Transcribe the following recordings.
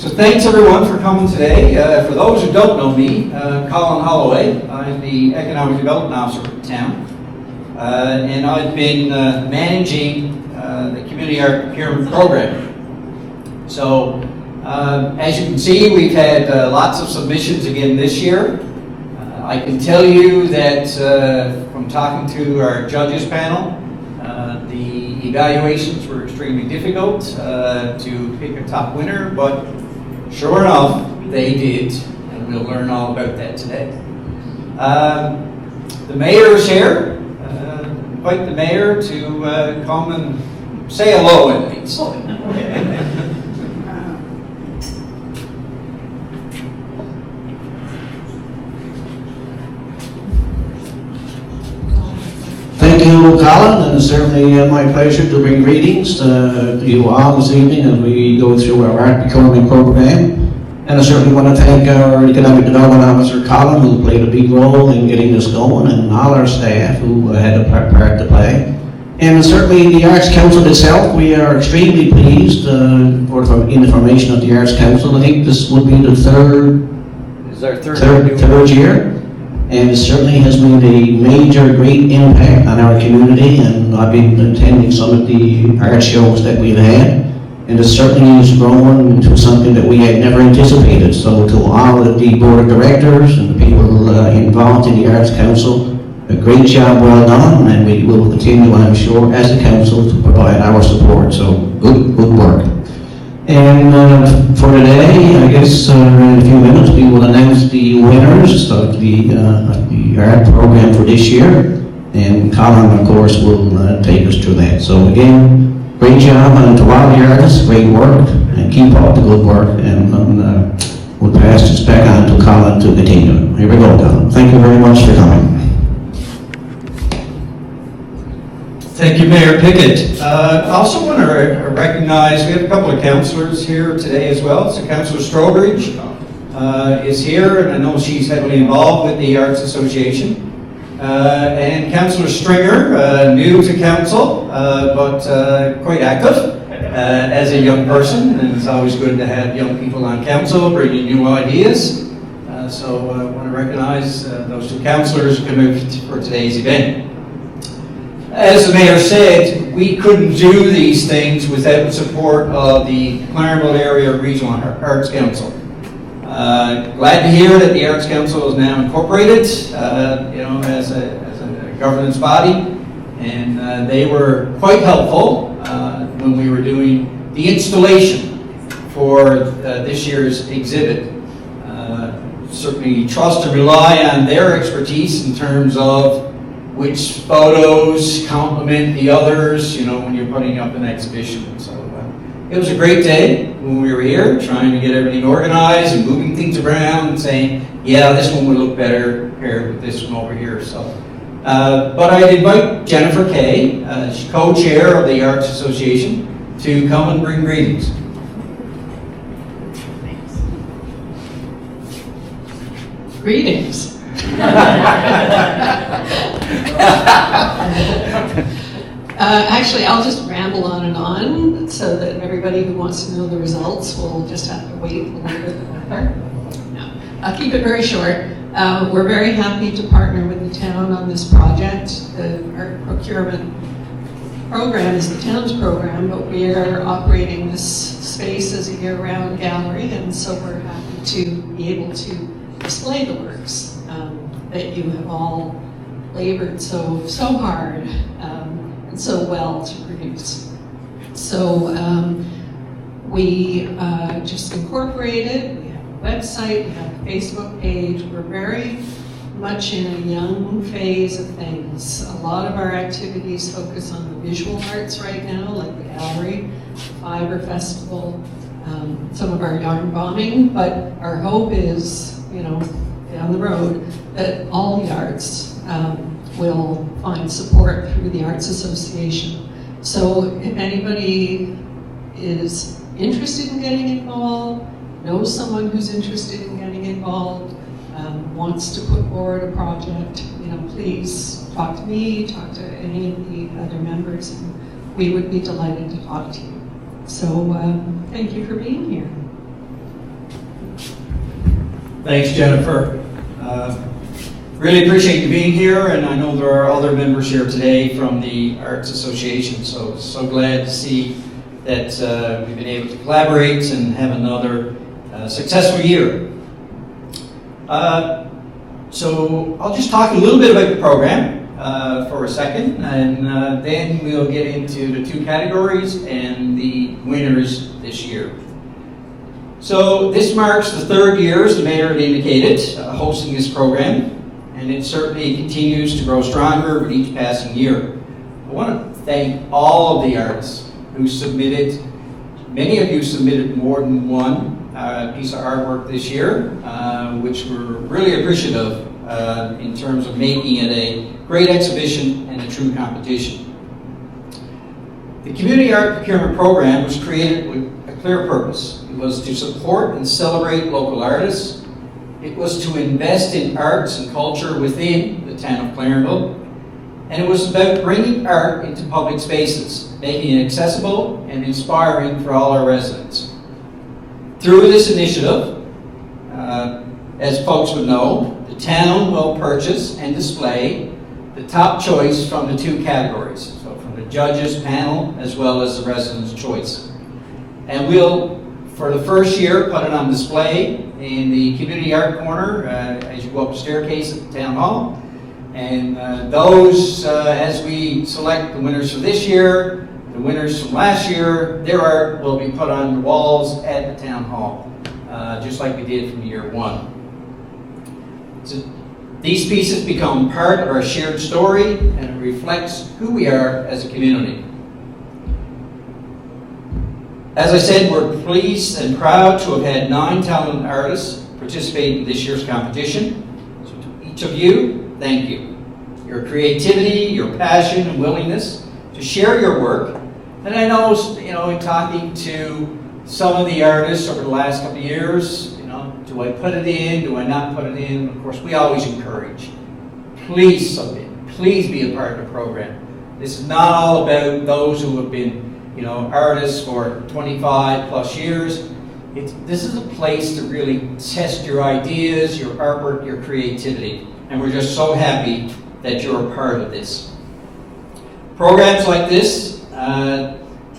So thanks everyone for coming today. For those who don't know me, Colin Holloway. I'm the Economic Development Officer for the town. And I've been managing the Community Art Procurement Program. So as you can see, we've had lots of submissions again this year. I can tell you that from talking to our judges panel, the evaluations were extremely difficult to pick a top winner, but sure enough, they did, and we'll learn all about that today. The mayor is here. Invite the mayor to come and say hello at least. Thank you, Colin, and it's certainly my pleasure to bring greetings to you all this evening as we go through our art procurement program. And I certainly want to thank our Economic Development Officer, Colin, who played a big role in getting this going, and all our staff who had a part to play. And certainly the Arts Council itself, we are extremely pleased in the formation of the Arts Council. I think this will be the third year. And it certainly has made a major, great impact on our community, and I've been attending some of the art shows that we've had, and it certainly has grown into something that we had never anticipated. So to all of the board of directors and the people involved in the Arts Council, a great job well done, and we will continue, I'm sure, as a council to provide our support. So good work. And for today, I guess in a few minutes, we will announce the winners of the art program for this year. And Colin, of course, will take us through that. So again, great job, and to all the artists, great work, and keep up the good work. And we'll pass this back on to Colin to continue. Here we go, Colin. Thank you very much for coming. Thank you, Mayor Pickett. I also want to recognize, we have a couple of councillors here today as well. So Councillor Strobridge is here, and I know she's heavily involved with the Arts Association. And Councillor Stringer, new to council, but quite active as a young person, and it's always good to have young people on council bringing new ideas. So I want to recognize those two councillors who came out for today's event. As the mayor said, we couldn't do these things without the support of the Clarenville Area Regional Arts Council. Glad to hear that the Arts Council is now incorporated, as a governance body, and they were quite helpful when we were doing the installation for this year's exhibit. Certainly trust and rely on their expertise in terms of which photos complement the others, when you're putting up an exhibition. So it was a great day when we were here, trying to get everything organized and moving things around and saying, yeah, this one would look better paired with this one over here. So, but I'd invite Jennifer Kaye, co-chair of the Arts Association, to come and bring greetings. Greetings. Actually, I'll just ramble on and on so that everybody who wants to know the results will just have to wait a little bit longer. No, I'll keep it very short. We're very happy to partner with the town on this project. The art procurement program is the town's program, but we are operating this space as a year-round gallery, and so we're happy to be able to display the works that you have all labored so hard and so well to produce. So we just incorporated, we have a website, we have a Facebook page. We're very much in a young phase of things. A lot of our activities focus on the visual arts right now, like the gallery, the Fiber Festival, some of our yarn bombing, but our hope is, down the road, that all the arts will find support through the Arts Association. So if anybody is interested in getting involved, knows someone who's interested in getting involved, wants to put forward a project, please talk to me, talk to any of the other members, and we would be delighted to talk to you. So thank you for being here. Thanks, Jennifer. Really appreciate you being here, and I know there are other members here today from the Arts Association, so glad to see that we've been able to collaborate and have another successful year. So I'll just talk a little bit about the program for a second, and then we'll get into the two categories and the winners this year. So this marks the third year, as the mayor had indicated, hosting this program, and it certainly continues to grow stronger with each passing year. I want to thank all of the artists who submitted. Many of you submitted more than one piece of artwork this year, which we're really appreciative in terms of making it a great exhibition and a true competition. The Community Art Procurement Program was created with a clear purpose. It was to support and celebrate local artists. It was to invest in arts and culture within the town of Clarenville. And it was about bringing art into public spaces, making it accessible and inspiring for all our residents. Through this initiative, as folks would know, the town will purchase and display the top choice from the two categories, so from the judges panel as well as the residents' choice. And we'll, for the first year, put it on display in the Community Art Corner as you go up the staircase at the Town Hall. And those, as we select the winners for this year, the winners from last year, their art will be put on the walls at the Town Hall, just like we did from year one. So these pieces become part of our shared story, and it reflects who we are as a community. As I said, we're pleased and proud to have had 9 talented artists participate in this year's competition. So to each of you, thank you. Your creativity, your passion, and willingness to share your work. And I know, in talking to some of the artists over the last couple of years, do I put it in? Do I not put it in? Of course, we always encourage. Please submit. Please be a part of the program. This is not all about those who have been, artists for 25 plus years. This is a place to really test your ideas, your artwork, your creativity. And we're just so happy that you're a part of this. Programs like this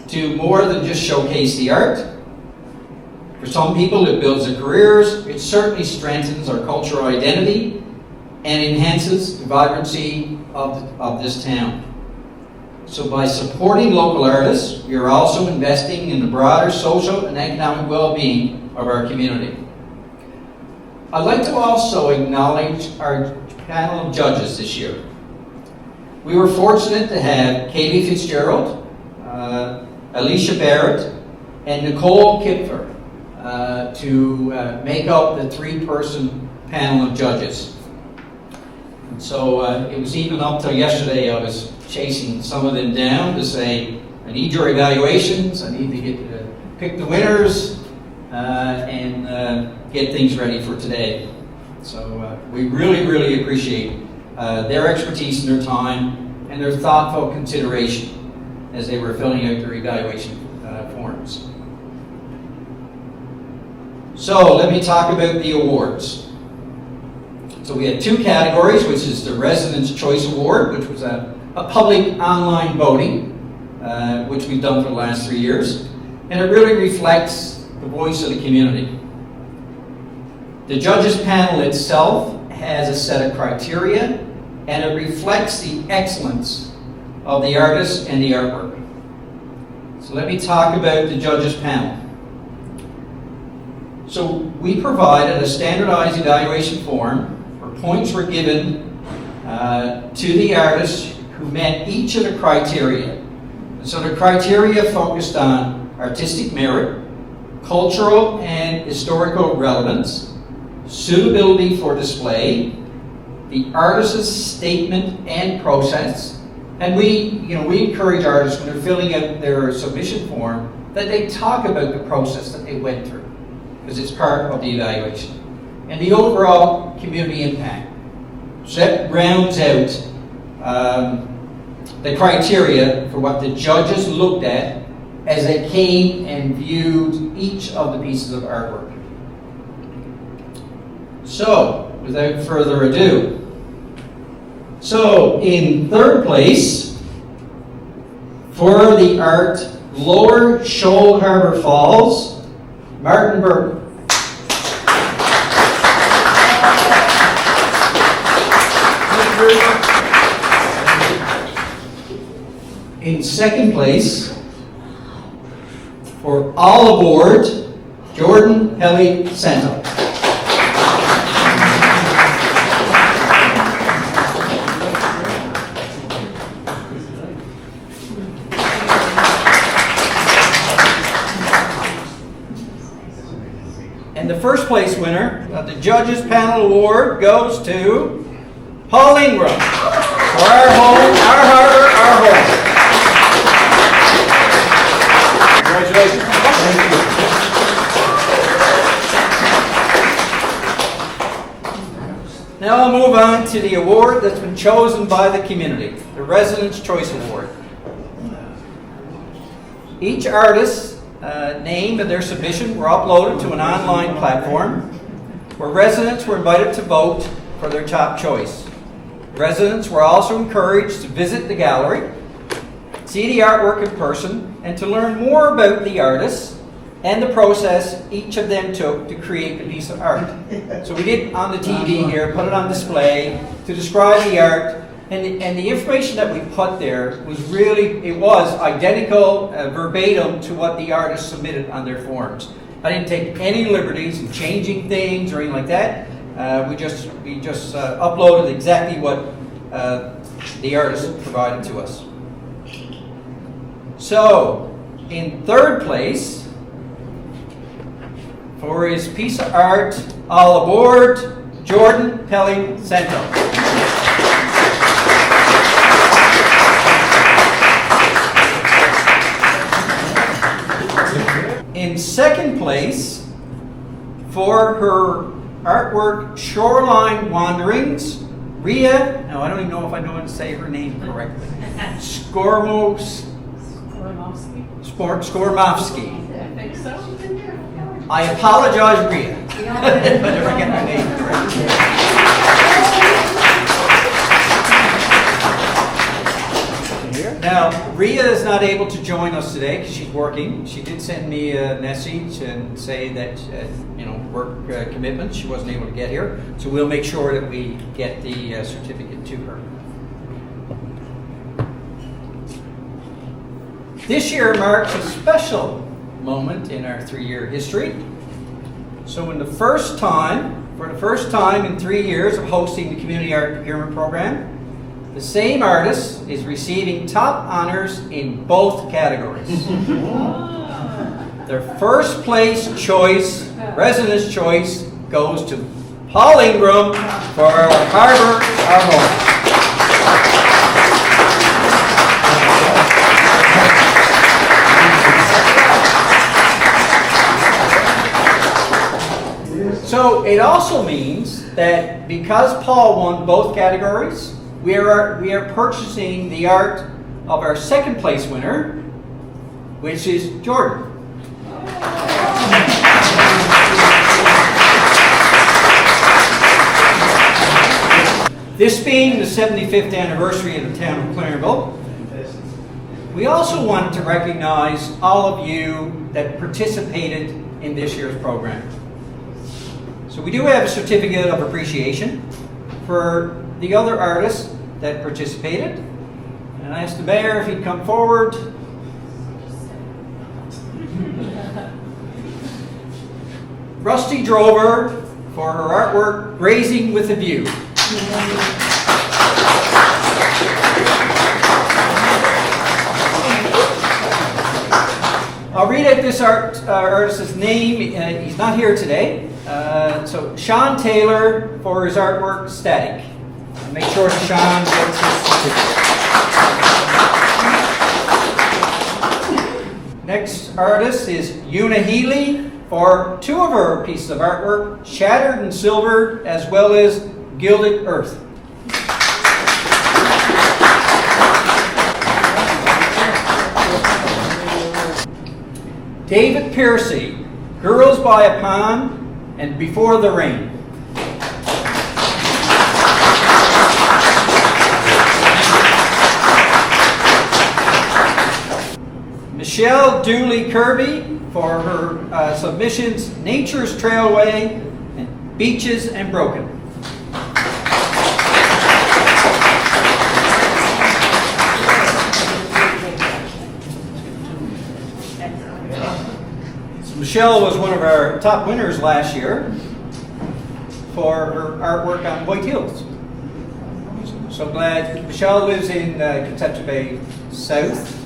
do more than just showcase the art. For some people, it builds their careers. It certainly strengthens our cultural identity and enhances the vibrancy of this town. So by supporting local artists, we are also investing in the broader social and economic well-being of our community. I'd like to also acknowledge our panel of judges this year. We were fortunate to have Katie Fitzgerald, Alicia Barrett, and Nicole Kipfer to make up the 3-person panel of judges. And so it was even up till yesterday I was chasing some of them down to say, I need your evaluations, I need to get to pick the winners, and get things ready for today. So we really, really appreciate their expertise and their time and their thoughtful consideration as they were filling out their evaluation forms. So let me talk about the awards. So we had 2 categories, which is the Residents' Choice Award, which was a public online voting, which we've done for the last 3 years, and it really reflects the voice of the community. The judges panel itself has a set of criteria, and it reflects the excellence of the artists and the artwork. So let me talk about the judges panel. So we provided a standardized evaluation form where points were given to the artists who met each of the criteria. And so the criteria focused on artistic merit, cultural and historical relevance, suitability for display, the artist's statement and process. And we encourage artists when they're filling out their submission form that they talk about the process that they went through, because it's part of the evaluation. And the overall community impact. So that rounds out the criteria for what the judges looked at as they came and viewed each of the pieces of artwork. So, without further ado, so in third place for the art Lower Shoal Harbour Falls, Martin Burton. In second place for All Aboard, Jordan Tilley Santo. And the first place winner of the Judges Panel Award goes to Paul Ingram for Our Home, Our Harbor, Our Home. Congratulations. Thank you. Now I'll move on to the award that's been chosen by the community, the Residents' Choice Award. Each artist's name and their submission were uploaded to an online platform where residents were invited to vote for their top choice. Residents were also encouraged to visit the gallery, see the artwork in person, and to learn more about the artists and the process each of them took to create the piece of art. So we did on the TV here, put it on display to describe the art, and the information that we put there was really, it was identical, verbatim to what the artists submitted on their forms. I didn't take any liberties in changing things or anything like that. We just uploaded exactly what the artists provided to us. So, in third place, for his piece of art, All Aboard, Jordan Tilley Santo. In second place, for her artwork, Shoreline Wanderings, Rhea, now I don't even know if I know how to say her name correctly, Skormovsky. I think so. I apologize, Rhea. I never get her name correct. Now, Rhea is not able to join us today because she's working. She did send me a message and say that, work commitments, she wasn't able to get here. So we'll make sure that we get the certificate to her. This year marks a special moment in our 3-year history. So for the first time in 3 years of hosting the Community Art Procurement Program, the same artist is receiving top honors in both categories. Their first place choice, Resident's Choice, goes to Paul Ingram for Our Harbor, Our Home. So it also means that because Paul won both categories, we are purchasing the art of our second place winner, which is Jordan. This being the 75th anniversary of the Town of Clarenville, we also wanted to recognize all of you that participated in this year's program. So we do have a certificate of appreciation for the other artists that participated. And I asked the mayor if he'd come forward. Rusty Drover for her artwork, Grazing with a View. I'll read out this artist's name. He's not here today. So Sean Taylor for his artwork, Static. Make sure Sean gets his certificate. Next artist is Una Healy for 2 of her pieces of artwork, Shattered and Silvered, as well as Gilded Earth. David Piercy, Girls by a Pond and Before the Rain. Michelle Dooley Kirby for her submissions, Nature's Trailway, and Beaches and Broken. So Michelle was one of our top winners last year for her artwork on White Hills. So glad. Michelle lives in Conception Bay South.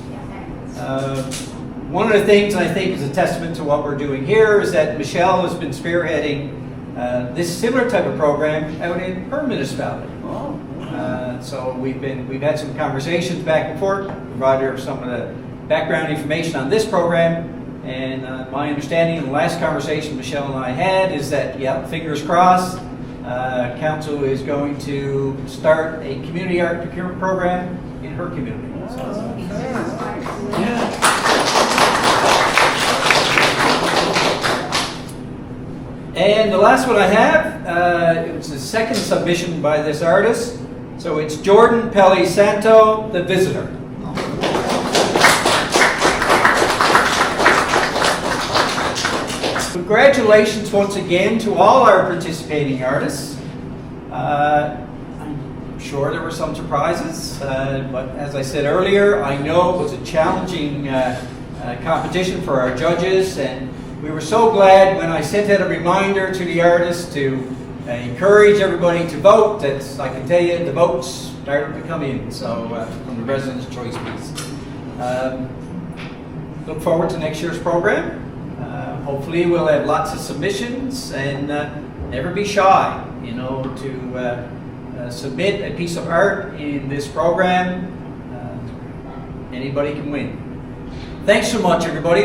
One of the things I think is a testament to what we're doing here is that Michelle has been spearheading this similar type of program out in her municipality. So we've had some conversations back and forth, provided her some of the background information on this program, and my understanding in the last conversation Michelle and I had is that, yeah, fingers crossed, Council is going to start a community art procurement program in her community. And the last one I have, it was the second submission by this artist. So it's Jordan Pelli Santo, The Visitor. Congratulations once again to all our participating artists. I'm sure there were some surprises, but as I said earlier, I know it was a challenging competition for our judges, and we were so glad when I sent out a reminder to the artists to encourage everybody to vote, that I can tell you the votes started to come in, so from the Residents' Choice piece. Look forward to next year's program. Hopefully we'll have lots of submissions, and never be shy, you know, to submit a piece of art in this program. Anybody can win. Thanks so much, everybody.